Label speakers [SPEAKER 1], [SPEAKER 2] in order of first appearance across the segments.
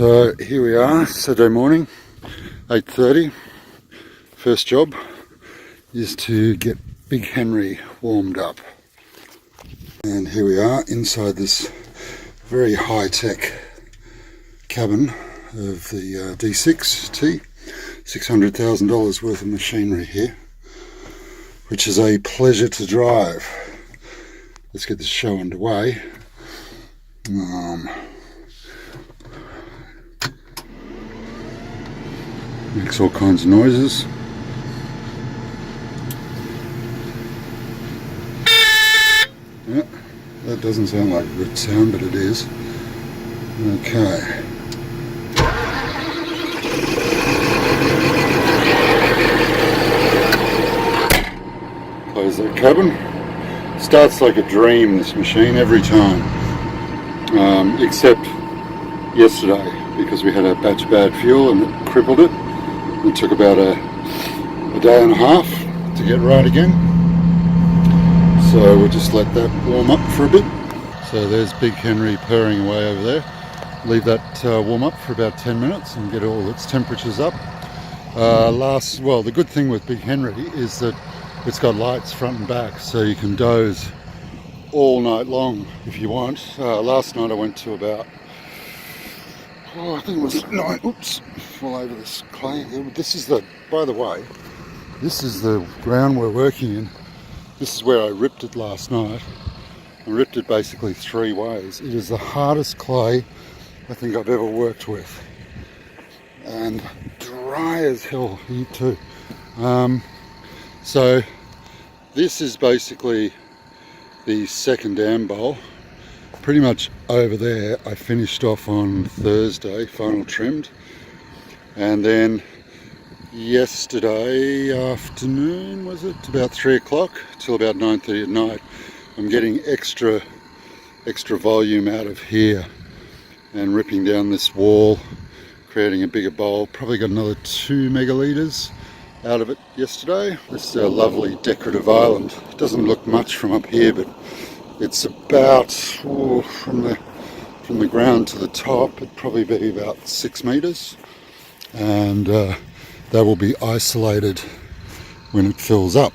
[SPEAKER 1] So here we are, Saturday morning, 8:30. First job is to get Big Henry warmed up. And here we are inside this very high-tech cabin of the D6T. $600,000 worth of machinery here, which is a pleasure to drive. Let's get this show underway. Makes all kinds of noises. Yeah, that doesn't sound like a good sound, but it is. Okay. Close that cabin. Starts like a dream, this machine, every time. Except yesterday, because we had a batch of bad fuel and it crippled it. It took about a day and a half to get right again. So we'll just let that warm up for a bit. So there's Big Henry purring away over there. Leave that warm up for about 10 minutes and get all its temperatures up. The good thing with Big Henry is that it's got lights front and back, so you can doze all night long if you want. Last night I went to about, I think it was 9, oops, fall over this clay. This is by the way, this is the ground we're working in. This is where I ripped it last night. I ripped it basically 3 ways. It is the hardest clay I think I've ever worked with. And dry as hell here too. So this is basically the second dam bowl. Pretty much over there I finished off on Thursday, final trimmed. And then yesterday afternoon, was it, about 3 o'clock till about 9:30 at night, I'm getting extra volume out of here and ripping down this wall, creating a bigger bowl. Probably got another 2 megalitres out of it yesterday. This is a lovely decorative island. It doesn't look much from up here, but it's about, from the ground to the top, it'd probably be about 6 metres. And that will be isolated when it fills up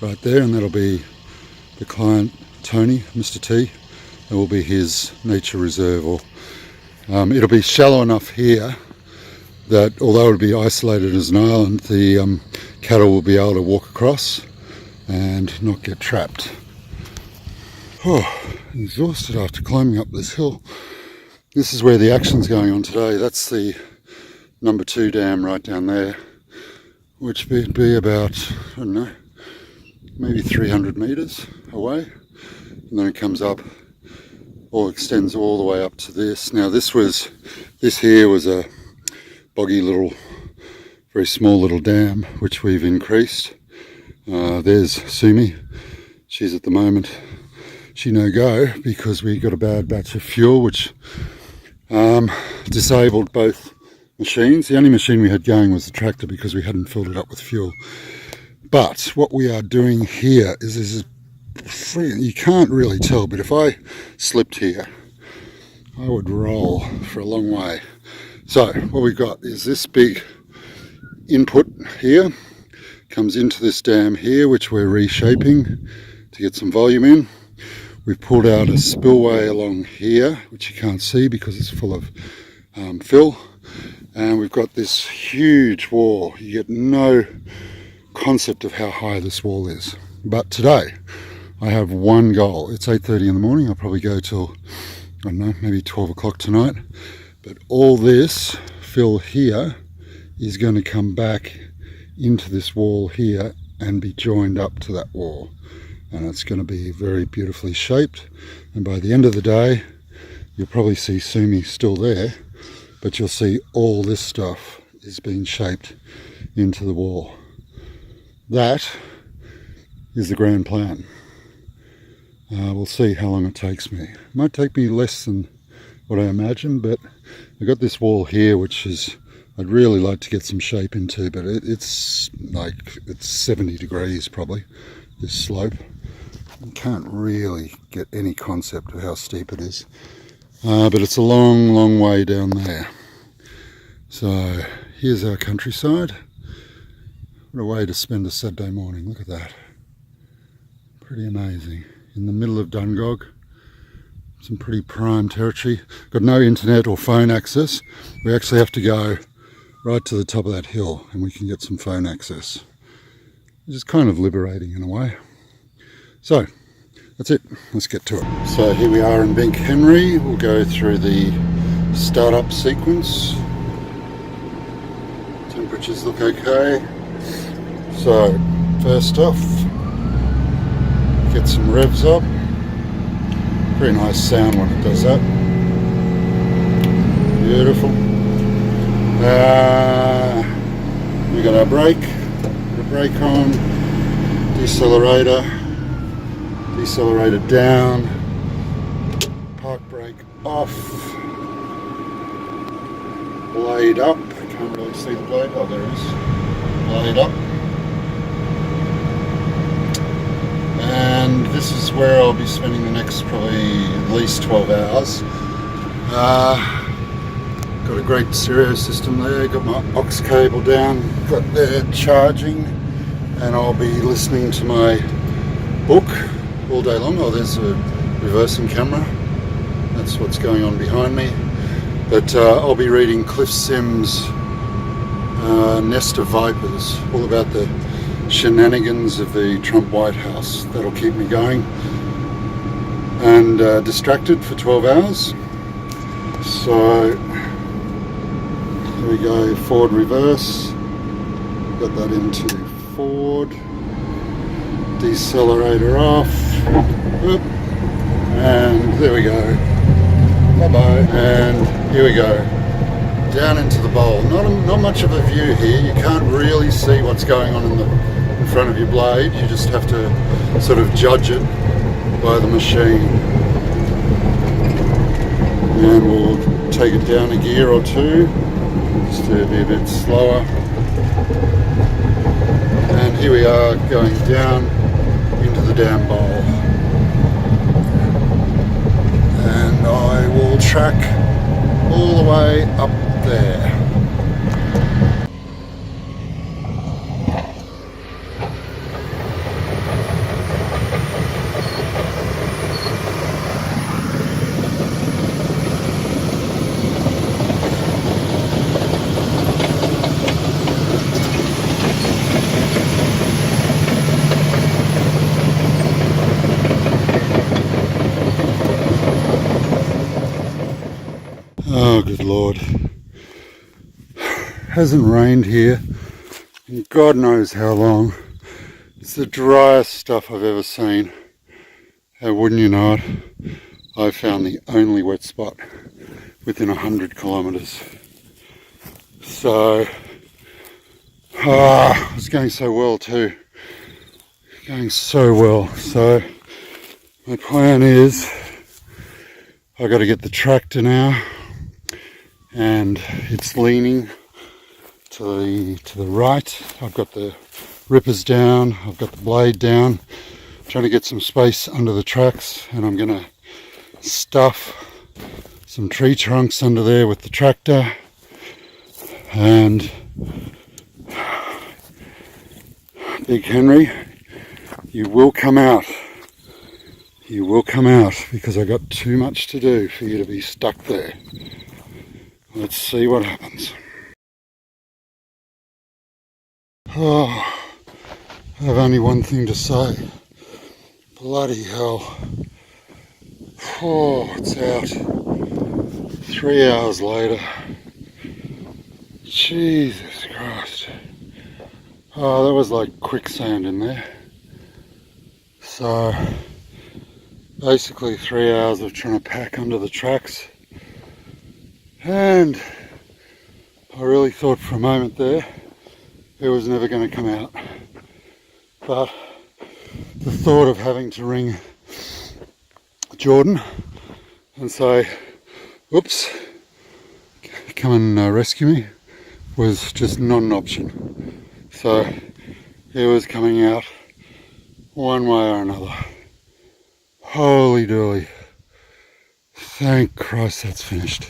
[SPEAKER 1] right there, and that'll be the client, Tony, Mr T. That will be his nature reserve. Or it'll be shallow enough here that although it'll be isolated as an island, the cattle will be able to walk across and not get trapped. Oh, I'm exhausted after climbing up this hill. This is where the action's going on today. That's the number 2 dam right down there, which would be about, I don't know, maybe 300 metres away. And then it comes up, or extends all the way up to this. Now this here was a very small little dam, which we've increased. There's Sumi. She's at the moment, she no go because we got a bad batch of fuel, which disabled both machines. The only machine we had going was the tractor because we hadn't filled it up with fuel. But what we are doing here is this is free. You can't really tell, but if I slipped here, I would roll for a long way. So what we've got is this big input here, comes into this dam here, which we're reshaping to get some volume in. We've pulled out a spillway along here, which you can't see because it's full of fill. And we've got this huge wall. You get no concept of how high this wall is. But today, I have one goal. It's 8:30 in the morning. I'll probably go till, I don't know, maybe 12 o'clock tonight. But all this fill here is going to come back into this wall here and be joined up to that wall. And it's going to be very beautifully shaped. And by the end of the day, you'll probably see Sumi still there, but you'll see all this stuff is being shaped into the wall. That is the grand plan. We'll see how long it takes me. It might take me less than what I imagined, but I've got this wall here which is, I'd really like to get some shape into, but it's 70 degrees probably, this slope. You can't really get any concept of how steep it is. but it's a long, long way down there. So here's our countryside. What a way to spend a Saturday morning. Look at that. Pretty amazing. In the middle of Dungog. Some pretty prime territory. Got no internet or phone access. We actually have to go right to the top of that hill and we can get some phone access. Which is kind of liberating in a way. So that's it. Let's get to it. So here we are in Bink Henry. We'll go through the startup sequence. Temperatures look okay. So first off, get some revs up. Very nice sound when it does that. Beautiful. We got our brake. Put a brake on. Decelerator. Decelerator down. Park brake off. Blade up. Can't really see the blade. Oh, there it is. Blade up. And this is where I'll be spending the next probably at least 12 hours. Got a great stereo system there, got my aux cable down, got there charging, and I'll be listening to my book all day long. Oh, there's a reversing camera. That's what's going on behind me. But I'll be reading Cliff Sims' Nest of Vipers, all about the shenanigans of the Trump White House. That'll keep me going and distracted for 12 hours. So here we go, forward reverse, got that into forward, decelerator off, whoop, and there we go, bye bye, and here we go, down into the bowl. Not much of a view here, you can't really see what's going on in front of your blade, you just have to sort of judge it by the machine. And we'll take it down a gear or two, just to be a bit slower. And here we are going down into the dam bowl. And I will track all the way up there. Oh, good Lord. Hasn't rained here in God knows how long. It's the driest stuff I've ever seen. How wouldn't you know it? I found the only wet spot within 100 kilometres. So, it's going so well too. Going so well. So, my plan is I've got to get the tractor now. And it's leaning to the right. I've got the rippers down, I've got the blade down, trying to get some space under the tracks, and I'm going to stuff some tree trunks under there with the tractor. And Big Henry, you will come out. You will come out, because I got too much to do for you to be stuck there. Let's see what happens. Oh, I have only one thing to say. Bloody hell. Oh, it's out. 3 hours later. Jesus Christ. Oh, that was like quicksand in there. So, basically 3 hours of trying to pack under the tracks. And I really thought for a moment there it was never going to come out. But the thought of having to ring Jordan and say, "Oops, come and rescue me," was just not an option. So it was coming out one way or another. Holy dooly. Thank Christ that's finished.